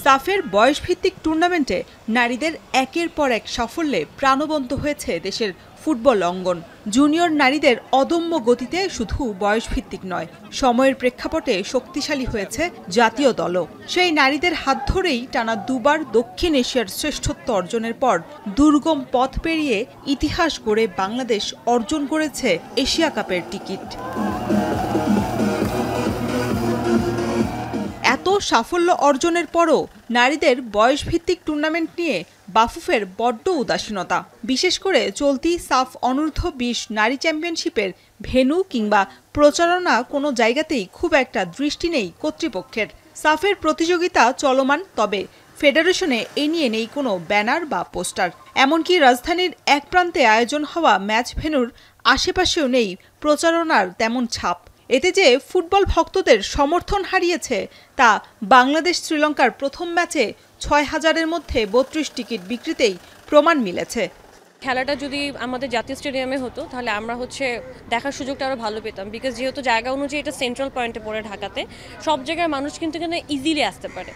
সাফের বয়সভিত্তিক টুর্নামেন্টে নারীদের একের পর এক সাফল্যে প্রাণবন্ত হয়েছে দেশের ফুটবল অঙ্গন। জুনিয়র নারীদের অদম্য গতিতে শুধু বয়সভিত্তিক নয়, সময়ের প্রেক্ষাপটে শক্তিশালী হয়েছে জাতীয় দলও। সেই নারীদের হাত ধরেই টানা দুবার দক্ষিণ এশিয়ার শ্রেষ্ঠত্ব অর্জনের পর দুর্গম পথ পেরিয়ে ইতিহাস গড়ে বাংলাদেশ অর্জন করেছে এশিয়া কাপের টিকিট। এত সাফল্য অর্জনের পরও নারীদের বয়সভিত্তিক টুর্নামেন্ট নিয়ে বাফুফের বড্ড উদাসীনতা। বিশেষ করে চলতি সাফ অনূর্ধ্ব-20 নারী চ্যাম্পিয়নশিপের ভেন্যু কিংবা প্রচারণা কোনো জায়গাতেই খুব একটা দৃষ্টি নেই কর্তৃপক্ষের। সাফের প্রতিযোগিতা চলমান, তবে ফেডারেশনে এ নিয়ে নেই কোনো ব্যানার বা পোস্টার। এমনকি রাজধানীর এক প্রান্তে আয়োজন হওয়া ম্যাচ ভেন্যুর আশেপাশেও নেই প্রচারণার তেমন ছাপ। এতে যে ফুটবল ভক্তদের সমর্থন হারিয়েছে তা বাংলাদেশ শ্রীলঙ্কার প্রথম ম্যাচে ৬,০০০-এর মধ্যে ৩২ টিকিট বিক্রিতেই প্রমাণ মিলেছে। খেলাটা যদি আমাদের জাতীয় স্টেডিয়ামে হতো তাহলে আমরা দেখার সুযোগটা আরও ভালো পেতাম, বিকজ যেহেতু জায়গা অনুযায়ী এটা সেন্ট্রাল পয়েন্টে পড়ে ঢাকাতে, সব জায়গায় মানুষ কিন্তু ইজিলি আসতে পারে।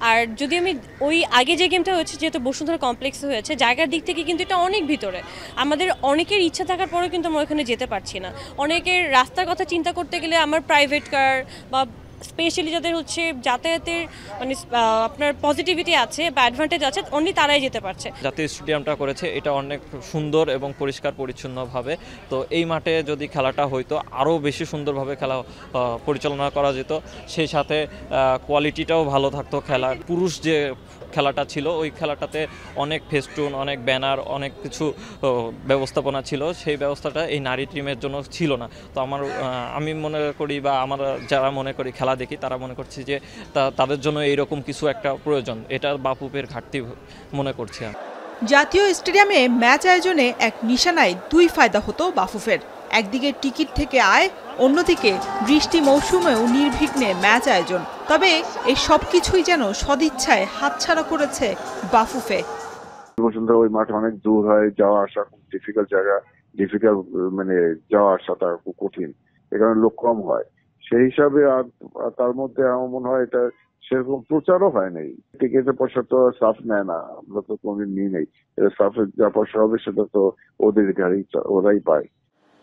আর যদি আমি ওই আগে যে গেমটা হয়েছে, যেহেতু বসুন্ধরা কমপ্লেক্সে হয়েছে, জায়গার দিক থেকে কিন্তু এটা অনেক ভিতরে। আমাদের অনেকের ইচ্ছা থাকার পরেও কিন্তু আমরা ওখানে যেতে পারছি না। অনেকের রাস্তার কথা চিন্তা করতে গেলে আমার প্রাইভেট কার বা স্পেশালি যাদের যাতায়াতের আপনার পজিটিভিটি আছে বা অ্যাডভান্টেজ আছে, অনলি তারাই যেতে পারছে। জাতীয় স্টেডিয়ামটা করেছে এটা অনেক সুন্দর এবং পরিষ্কার পরিচ্ছন্নভাবে। তো এই মাঠে যদি খেলাটা হইতো আরও বেশি সুন্দরভাবে খেলা পরিচালনা করা যেত, সেই সাথে কোয়ালিটিটাও ভালো থাকতো খেলার। পুরুষ যে খেলাটা ছিল ওই খেলাটাতে অনেক ফেস্টুন, অনেক ব্যানার, অনেক কিছু ব্যবস্থাপনা ছিল, সেই ব্যবস্থাটা এই নারী টিমের জন্য ছিল না। তো আমি মনে করি বা আমরা যারা মনে করি খেলা দেখি তারা মনে করছি যে তাদের জন্য এইরকম কিছু একটা প্রয়োজন, এটা বাফুফের ঘাটতি মনে করছি। জাতীয় স্টেডিয়ামে ম্যাচ আয়োজনে এক নিশানায় দুই ফায়দা হতো বাফুফের। একদিকে টিকিট থেকে আয়, অন্যদিকে বৃষ্টি মৌসুমেও নির্বিঘ্নে ম্যাচ আয়োজন। তবে এই সব কিছুই যেন সদিচ্ছায় হাতছাড়া করেছে বাফুফে। বসুন্ধরা ওই মাঠে অনেক দূর হয়, যাওয়া আসা খুব ডিফিকাল্ট জায়গা, মানে যাওয়া আসাটা খুব কঠিন, এ কারণে লোক কম হয়। সেই হিসাবে আর তার মধ্যে আমার মনে হয় এটা সেরকম প্রচারও হয় নাই। টিকিটের পয়সা তো সাফ নেয় না, আমরা তো কোনদিন নিই নেই। সাফের যা পয়সা হবে সেটা তো ওদের গাড়ি ওরাই পায়।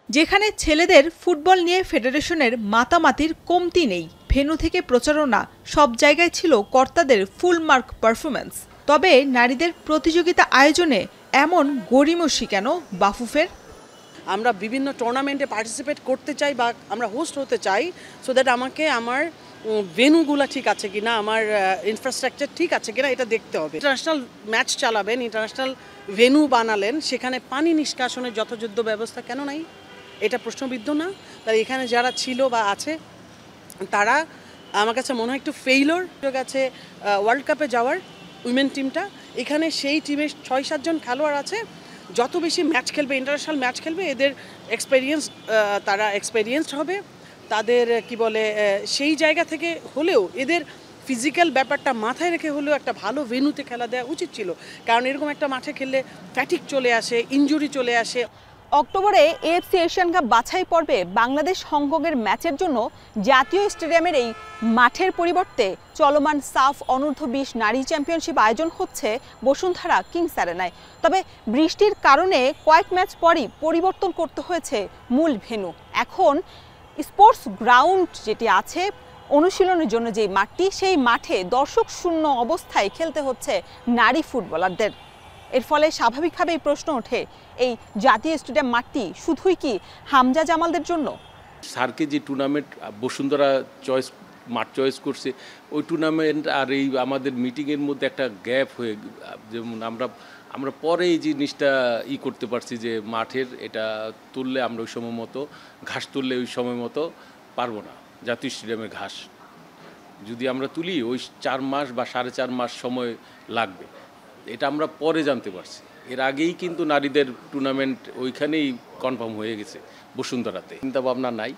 যেখানে ছেলেদের ফুটবল নিয়ে ফেডারেশনের মাতামাতির কমতি নেই, ভেন্যু থেকে প্রচারণা সব জায়গায় ছিল কর্তাদের ফুল মার্ক পারফরম্যান্স। তবে নারীদের প্রতিযোগিতা আয়োজনে এমন গড়িমসি কেন বাফুফের? আমরা বিভিন্ন টুর্নামেন্টে পার্টিসিপেট করতে চাই বা আমরা হোস্ট হতে চাই, সো দ্যাট আমাকে আমার ভেন্যুগুলো ঠিক আছে কিনা, আমার ইনফ্রাস্ট্রাকচার ঠিক আছে কিনা এটা দেখতে হবে। ইন্টারন্যাশনাল ম্যাচ চালাবেন, ইন্টারন্যাশনাল ভেন্যু বানালেন, সেখানে পানি নিষ্কাশনের যথাযোগ্য ব্যবস্থা কেন নাই? এটা প্রশ্নবিদ্ধ না? তাই এখানে যারা ছিল বা আছে তারা আমার কাছে মনে হয় একটু ফেইলর আছে। ওয়ার্ল্ড কাপে যাওয়ার উইমেন টিমটা, এখানে সেই টিমের ৬-৭ জন খেলোয়াড় আছে, যত বেশি ম্যাচ খেলবে, ইন্টারন্যাশনাল ম্যাচ খেলবে, এদের তারা এক্সপেরিয়েন্সড হবে। তাদের সেই জায়গা থেকে হলেও এদের ফিজিক্যাল ব্যাপারটা মাথায় রেখে হলেও একটা ভালো ভেন্যুতে খেলা দেওয়া উচিত ছিল, কারণ এরকম একটা মাঠে খেললে ফ্যাটিক চলে আসে, ইনজুরি চলে আসে। অক্টোবরে এএফসি এশিয়ান কাপ বাছাই পর্বে বাংলাদেশ হংকংয়ের ম্যাচের জন্য জাতীয় স্টেডিয়ামের এই মাঠের পরিবর্তে চলমান সাফ অনূর্ধ্ব-20 নারী চ্যাম্পিয়নশিপ আয়োজন হচ্ছে বসুন্ধরা কিংস অ্যারেনায়। তবে বৃষ্টির কারণে কয়েক ম্যাচ পরই পরিবর্তন করতে হয়েছে মূল ভেন্যু। এখন স্পোর্টস গ্রাউন্ড যেটি আছে, অনুশীলনের জন্য যে মাঠটি, সেই মাঠে দর্শক শূন্য অবস্থায় খেলতে হচ্ছে নারী ফুটবলারদের। এর ফলে স্বাভাবিকভাবেই প্রশ্ন ওঠে, এই জাতীয় স্টেডিয়াম মাঠটি শুধুই কি হামজা জামালদের জন্য? স্যারকে যে টুর্নামেন্ট বসুন্ধরা মাঠ চয়েস করছে, ওই টুর্নামেন্ট আর এই আমাদের মিটিংয়ের মধ্যে একটা গ্যাপ হয়ে, যেমন আমরা পরে এই জিনিসটা করতে পারছি যে মাঠের এটা তুললে আমরা ওই সময় মতো ঘাস তুললে ওই সময় মতো পারবো না। জাতীয় স্টেডিয়ামে ঘাস যদি আমরা তুলি ওই 4 মাস বা 4.5 মাস সময় লাগবে, এটা আমরা পরে জানতে পারছি। এর আগেই কিন্তু নারীদের টুর্নামেন্ট ওইখানেই কনফার্ম হয়ে গেছে বসুন্ধরাতে। চিন্তাভাবনা নাই,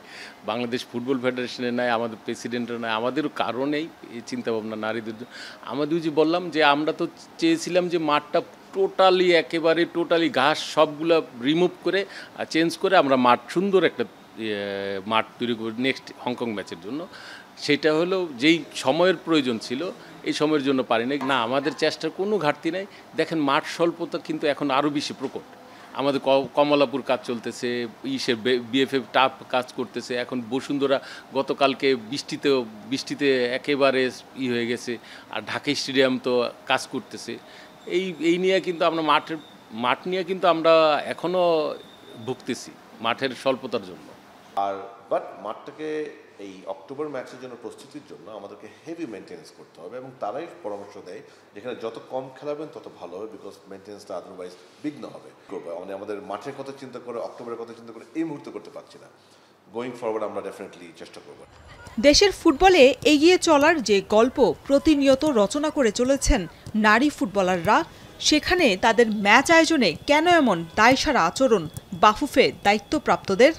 বাংলাদেশ ফুটবল ফেডারেশনের নাই, আমাদের প্রেসিডেন্টের নাই, আমাদেরও কারণেই এই চিন্তাভাবনা নারীদের। আমাদের যে বললাম যে আমরা তো চেয়েছিলাম যে মাঠটা টোটালি ঘাস সবগুলো রিমুভ করে চেঞ্জ করে আমরা সুন্দর একটা মাঠ তৈরি করব নেক্সট হংকং ম্যাচের জন্য। সেটা হলো যেই সময়ের প্রয়োজন ছিল এই সময়ের জন্য পারি না আমাদের চেষ্টার কোনো ঘাটতি নাই। দেখেন মাঠ স্বল্পতা কিন্তু এখন আরও বেশি প্রকট। আমাদের কমলাপুর কাজ চলতেছে, বিএফএফ টাপ কাজ করতেছে, এখন বসুন্ধরা গতকালকে বৃষ্টিতে একেবারে হয়ে গেছে, আর ঢাকা স্টেডিয়াম তো কাজ করতেছে। এই নিয়ে কিন্তু আমরা মাঠ নিয়ে কিন্তু আমরা এখনও ভুগতেছি মাঠের স্বল্পতার জন্য। আর বাট মাঠটাকে এই অক্টোবর ম্যাচের জন্য প্রস্তুতির জন্য আমাদেরকে হেভি মেনটেন্স করতে হবে, এবং তারাই পরামর্শ দেয় যেখানে যত কম খেলাবেন তত ভালো হবে, বিকজ মেনটেন্সটা আদারওয়াইজ বিঘ্ন হবে। মানে আমাদের মাঠের কথা চিন্তা করে, অক্টোবরের কথা চিন্তা করে এই মুহূর্তে করতে পারছি না। গোয়িং ফরওয়ার্ড আমরা ডেফিনেটলি চেষ্টা করব। দেশের ফুটবলে এগিয়ে চলার যে গল্প প্রতিনিয়ত রচনা করে চলেছেন নারী ফুটবলাররা, সেখানে তাদের ম্যাচ আয়োজনে কেন এমন দায়সারা আচরণ বাফুফে দায়িত্বপ্রাপ্তদের?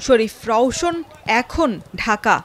শরীফ রওশন, এখন, ঢাকা।